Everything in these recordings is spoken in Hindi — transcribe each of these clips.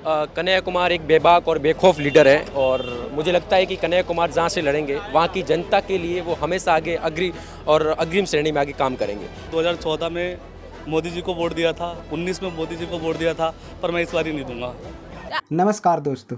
कन्हैया कुमार एक बेबाक और बेखौफ लीडर है और मुझे लगता है कि कन्हैया कुमार जहाँ से लड़ेंगे वहाँ की जनता के लिए वो हमेशा आगे अग्रिम श्रेणी में आगे काम करेंगे। 2014 में मोदी जी को वोट दिया था, 19 में मोदी जी को वोट दिया था, पर मैं इस बार ही नहीं दूंगा। नमस्कार दोस्तों,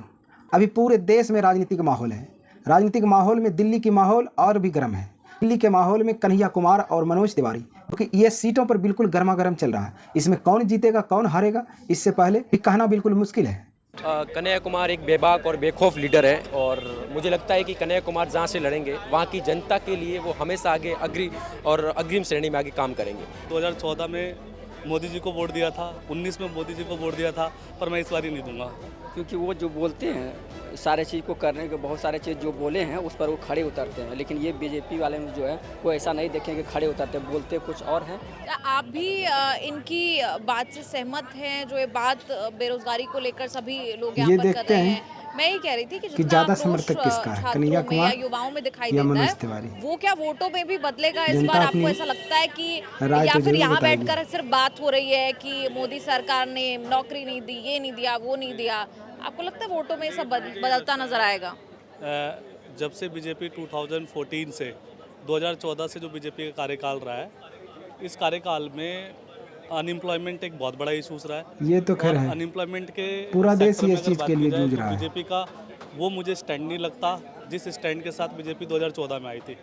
अभी पूरे देश में राजनीतिक माहौल है। राजनीतिक माहौल में दिल्ली की माहौल और भी गर्म है। दिल्ली के माहौल में कन्हैया कुमार और मनोज तिवारी, क्योंकि ये सीटों पर बिल्कुल गर्मा गर्म चल रहा है। इसमें कौन जीतेगा कौन हारेगा इससे पहले भी कहना बिल्कुल मुश्किल है। कन्हैया कुमार एक बेबाक और बेखौफ लीडर है और मुझे लगता है कि कन्हैया कुमार जहाँ से लड़ेंगे वहाँ की जनता के लिए वो हमेशा आगे अग्रिम श्रेणी में आगे काम करेंगे। 2014 में मोदी जी को वोट दिया था, 19 में मोदी जी को वोट दिया था, पर मैं इस बार ही नहीं दूंगा। क्योंकि वो जो बोलते हैं सारे चीज़ को करने के, बहुत सारे चीज़ जो बोले हैं उस पर वो खड़े उतरते हैं। लेकिन ये बीजेपी वाले में जो है वो ऐसा नहीं देखेंगे, खड़े उतरते, बोलते कुछ और हैं। आप भी इनकी बात से सहमत हैं? जो ये बात बेरोजगारी को लेकर सभी लोग यहाँ पर कर रहे हैं। मैं ये कह रही थी कि ज्यादा समर्थक किसका है, कन्हैया कुमार युवाओं में दिखाई या देता मनोज है, तिवारी? वो क्या वोटों में भी बदलेगा इस बार? आपको ऐसा लगता है कि या फिर यहाँ बैठकर सिर्फ बात हो रही है कि मोदी सरकार ने नौकरी नहीं दी, ये नहीं दिया, वो नहीं दिया? आपको लगता है वोटों में सब बदलता नजर आएगा? जब से बीजेपी 2014 से 2014 से जो बीजेपी का कार्यकाल रहा है, इस कार्यकाल में अनएम्प्लॉयमेंट एक बहुत बड़ा इशूज रहा है। ये तो खैर है, अनएम्प्लॉयमेंट के पूरा देश इस चीज के लिए जूझ रहा है। बीजेपी का वो मुझे स्टैंड नहीं लगता जिस स्टैंड के साथ बीजेपी 2014 में आई थी।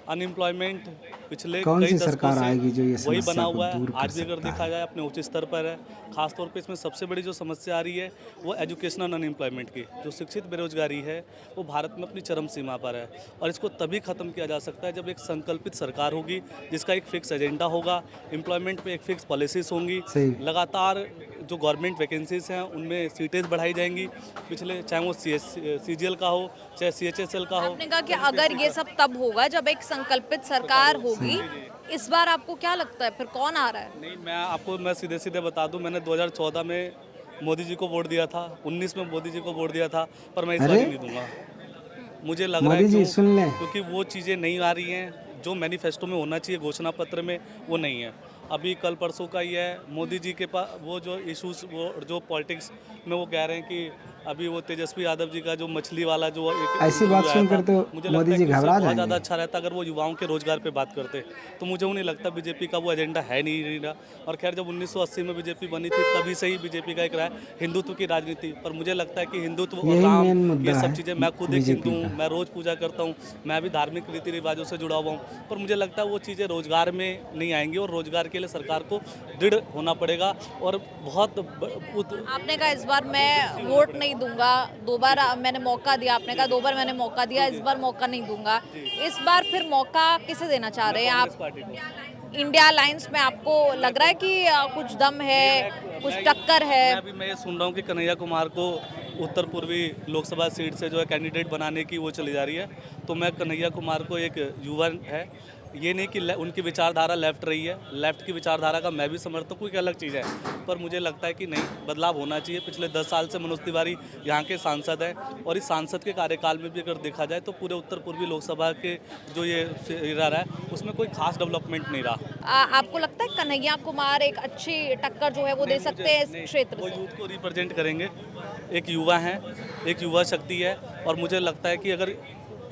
अनएम्प्लॉयमेंट पिछले कौन सी दशकों सरकार से आएगी जो ये वही समस्या बना को हुआ दूर है। कर आज भी अगर सकता देखा है? जाए अपने उच्च स्तर पर है। खासतौर पे इसमें सबसे बड़ी जो समस्या आ रही है वो एजुकेशनल अनएम्प्लॉयमेंट की, जो शिक्षित बेरोजगारी है वो भारत में अपनी चरम सीमा पर है। और इसको तभी ख़त्म किया जा सकता है जब एक संकल्पित सरकार होगी जिसका एक फिक्स एजेंडा होगा, एम्प्लॉयमेंट पे एक फिक्स पॉलिसीज होंगी, लगातार जो गवर्नमेंट वैकेंसीज हैं उनमें सीटें बढ़ाई जाएंगी। पिछले चाहे वो CGL का हो चाहे CHSL का हो। आपने कहा कि अगर ये सब तब होगा जब एक संकल्पित सरकार होगी। इस बार आपको क्या लगता है फिर कौन आ रहा है? नहीं, मैं सीधे सीधे बता दूं, मैंने 2014 में मोदी जी को वोट दिया था, 19 में मोदी जी को वोट दिया था, पर मैं इस बार नहीं दूंगा। मुझे लग रहा है क्योंकि वो चीज़ें नहीं आ रही हैं जो मैनिफेस्टो में होना चाहिए, घोषणा पत्र में, वो नहीं है। अभी कल परसों का ही है, मोदी जी के पास वो जो इश्यूज, वो जो पॉलिटिक्स में वो कह रहे हैं कि अभी वो तेजस्वी यादव जी का जो मछली वाला जो ऐसी बात सुनकर तो मोदी जी घबरा जाएंगे। ज़्यादा अच्छा रहता अगर वो युवाओं के रोजगार पे बात करते, तो मुझे वो नहीं लगता बीजेपी का वो एजेंडा है नहीं रहा। और खैर जब 1980 में बीजेपी बनी थी तभी से ही बीजेपी का एक रहा है हिंदुत्व की राजनीति। पर मुझे लगता है कि हिंदुत्व और राम ये सब चीज़ें, मैं खुद एक हिंदू हूँ, मैं रोज़ पूजा करता हूँ, मैं भी धार्मिक रीति रिवाजों से जुड़ा हुआ हूँ, पर मुझे लगता है वो चीज़ें रोजगार में नहीं आएंगी और रोजगार के लिए सरकार को दृढ़ होना पड़ेगा। और बहुत आपने कहा इस बार मैं वोट नहीं दूंगा, 2 बार मैंने मौका दिया, आपने कहा 2 बार मैंने मौका दिया, इस बार मौका नहीं दूंगा। इस बार फिर मौका किसे देना चाह रहे हैं आप? इंडिया अलायंस में आपको लग रहा है कि कुछ दम है, कुछ टक्कर है? मैं ये सुन रहा हूँ कि कन्हैया कुमार को उत्तर पूर्वी लोकसभा सीट से जो है कैंडिडेट बनाने की वो चली जा रही है। तो मैं कन्हैया कुमार को, एक युवा है, ये नहीं कि उनकी विचारधारा लेफ्ट रही है, लेफ्ट की विचारधारा का मैं भी समर्थक हूँ, एक अलग चीज़ है, पर मुझे लगता है कि नहीं, बदलाव होना चाहिए। पिछले 10 साल से मनोज तिवारी यहाँ के सांसद हैं और इस सांसद के कार्यकाल में भी अगर देखा जाए तो पूरे उत्तर पूर्वी लोकसभा के जो ये रहा है उसमें कोई खास डेवलपमेंट नहीं रहा। आपको लगता है कन्हैया कुमार एक अच्छी टक्कर जो है वो दे सकते हैं इस क्षेत्र वो से? यूथ को रिप्रेजेंट करेंगे, एक युवा हैं, एक युवा शक्ति है। और मुझे लगता है कि अगर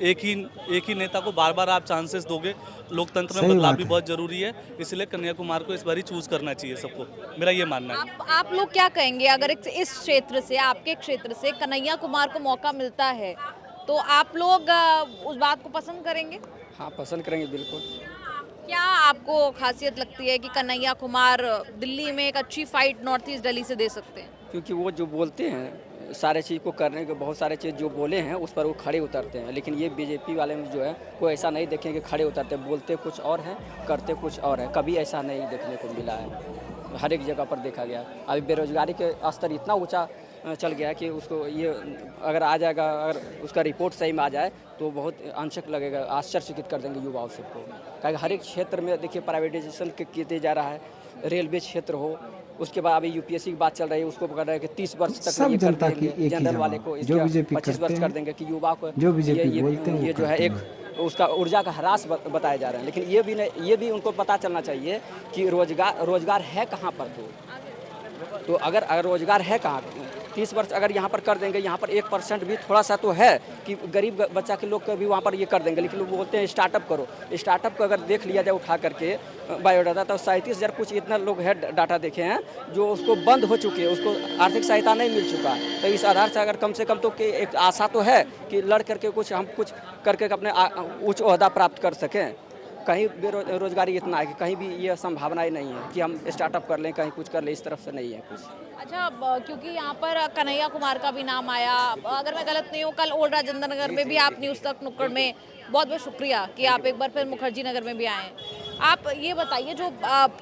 एक ही नेता को बार बार आप चांसेस दोगे, लोकतंत्र में बदलाव भी बहुत जरूरी है, इसलिए कन्हैया कुमार को इस बार ही चूज करना चाहिए सबको, मेरा ये मानना है। आप लोग क्या कहेंगे अगर इस क्षेत्र से, आपके क्षेत्र से कन्हैया कुमार को मौका मिलता है तो आप लोग उस बात को पसंद करेंगे? हाँ, पसंद करेंगे बिल्कुल। क्या आपको खासियत लगती है कि कन्हैया कुमार दिल्ली में एक अच्छी फाइट नॉर्थ ईस्ट दिल्ली से दे सकते हैं? क्योंकि वो जो बोलते हैं सारे चीज़ को करने के, बहुत सारे चीज़ जो बोले हैं उस पर वो खड़े उतरते हैं। लेकिन ये बीजेपी वाले में जो है कोई ऐसा नहीं देखेंगे, खड़े उतरते, बोलते कुछ और हैं, करते कुछ और है। कभी ऐसा नहीं देखने को मिला है, हर एक जगह पर देखा गया। अभी बेरोजगारी के स्तर इतना ऊंचा चल गया कि उसको ये अगर आ जाएगा, अगर उसका रिपोर्ट सही में आ जाए तो बहुत अंशक लगेगा, आश्चर्यचकित कर देंगे युवाओं सबको। क्योंकि हर एक क्षेत्र में देखिए प्राइवेटाइजेशन किया जा रहा है, रेलवे क्षेत्र हो, उसके बाद अभी UPSC की बात चल रही है, उसको पकड़ रहे हैं कि 30 वर्ष तक सब जनता की एक ही जनरल वाले को 25 वर्ष कर देंगे कि युवा को जो बीजेपी बोलते हैं ये जो है एक उसका ऊर्जा का ह्रास बताया जा रहा है। लेकिन ये भी उनको पता चलना चाहिए कि रोजगार है कहाँ पर, तो अगर रोजगार है कहाँ 30 वर्ष अगर यहाँ पर कर देंगे, यहाँ पर 1% भी थोड़ा सा तो है कि गरीब बच्चा के लोग का भी वहाँ पर ये कर देंगे, लेकिन लोग बोलते हैं स्टार्टअप करो। स्टार्टअप को अगर देख लिया जाए उठा करके बायोडाटा, तो 37,000 कुछ इतना लोग है डाटा देखे हैं जो उसको बंद हो चुके हैं, उसको आर्थिक सहायता नहीं मिल चुका। तो इस आधार से अगर कम से कम तो कि एक आशा तो है कि लड़ करके कुछ हम कुछ करके अपने उच्च ओहदा प्राप्त कर सकें। कहीं बेरोजगारी इतना है कि कहीं भी ये संभावना ही नहीं है कि हम स्टार्टअप कर लें, कहीं कुछ कर लें, इस तरफ से नहीं है कुछ। अच्छा, क्योंकि यहाँ पर कन्हैया कुमार का भी नाम आया, अगर मैं गलत नहीं हूँ कल ओल्ड राजेंद्र नगर में भी आप न्यूज़ तक नुक्कड़ में, बहुत बहुत शुक्रिया कि आप एक बार फिर मुखर्जी नगर में भी आए। आप ये बताइए जो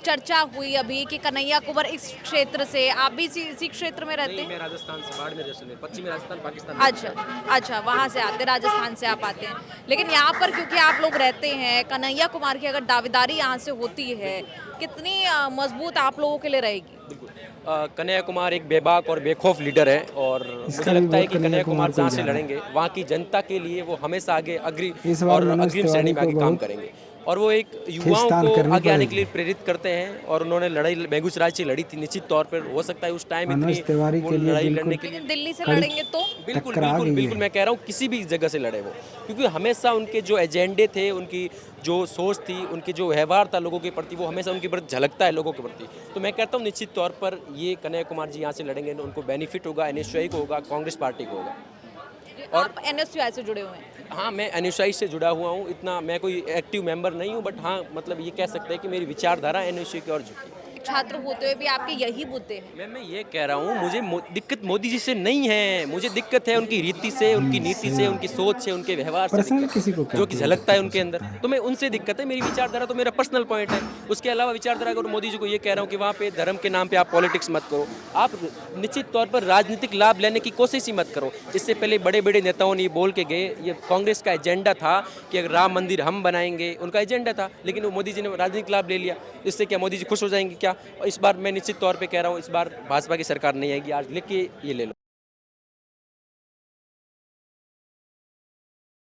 चर्चा हुई अभी कि कन्हैया कुमार इस क्षेत्र से, आप भी इसी क्षेत्र में रहते हैं? मैं राजस्थान से, बाड़मेर जैसलमेर में, पश्चिमी राजस्थान, पाकिस्तान। अच्छा, वहाँ से आते, राजस्थान से आप आते हैं। लेकिन यहाँ पर क्योंकि आप लोग रहते हैं, कन्हैया कुमार की अगर दावेदारी यहाँ से होती है, कितनी मजबूत आप लोगों के लिए रहेगी? कन्हैया कुमार एक बेबाक और बेखौफ लीडर है और मुझे लगता है कि कन्हैया कुमार जहाँ से लड़ेंगे वहाँ की जनता के लिए वो हमेशा आगे अग्रिम श्रेणी में आगे काम करेंगे। और वो एक युवाओं को आगे आने के लिए प्रेरित करते हैं और उन्होंने लड़ाई बेगूसराय से लड़ी थी। निश्चित तौर पर हो सकता है उस टाइम इतनी लड़ाई लड़ने के लिए दिल्ली से लड़ेंगे तो बिल्कुल मैं कह रहा हूँ किसी भी जगह से लड़े वो, क्योंकि हमेशा उनके जो एजेंडे थे, उनकी जो सोच थी, उनके जो व्यवहार था लोगों के प्रति, वो हमेशा उनके प्रति झलकता है लोगों के प्रति। तो मैं कहता हूँ निश्चित तौर पर ये कन्हैया कुमार जी यहाँ से लड़ेंगे, उनको बेनिफिट होगा, एनएसयूआई को होगा, कांग्रेस पार्टी को होगा। और आप एनएसयूआई से जुड़े हुए हैं? हाँ, मैं एनएसयूआई से जुड़ा हुआ हूँ, इतना मैं कोई एक्टिव मेंबर नहीं हूँ, बट हाँ मतलब ये कह सकते हैं कि मेरी विचारधारा एनएसयूआई की ओर झुकी। छात्र होते हुए भी आपके यही मुद्दे हैं? मैं ये कह रहा हूँ, मुझे दिक्कत मोदी जी से नहीं है, मुझे दिक्कत है उनकी रीति से, उनकी नीति से, उनकी सोच से, उनके व्यवहार से, जो कि झलकता है उनके अंदर। तो मैं उनसे दिक्कत है, मेरी विचारधारा तो मेरा पर्सनल पॉइंट है। उसके अलावा विचारधारा को मोदी जी को ये कह रहा हूँ कि वहाँ पे धर्म के नाम पे आप पॉलिटिक्स मत करो, आप निश्चित तौर पर राजनीतिक लाभ लेने की कोशिश ही मत करो। इससे पहले बड़े बड़े नेताओं ने ये बोल के गए, ये कांग्रेस का एजेंडा था कि अगर राम मंदिर हम बनाएंगे, उनका एजेंडा था, लेकिन वो मोदी जी ने राजनीतिक लाभ ले लिया। इससे क्या मोदी जी खुश हो जाएंगे क्या? इस बार मैं निश्चित तौर पे कह रहा हूँ, इस बार भाजपा की सरकार नहीं आएगी। आज लिख के ये ले लो।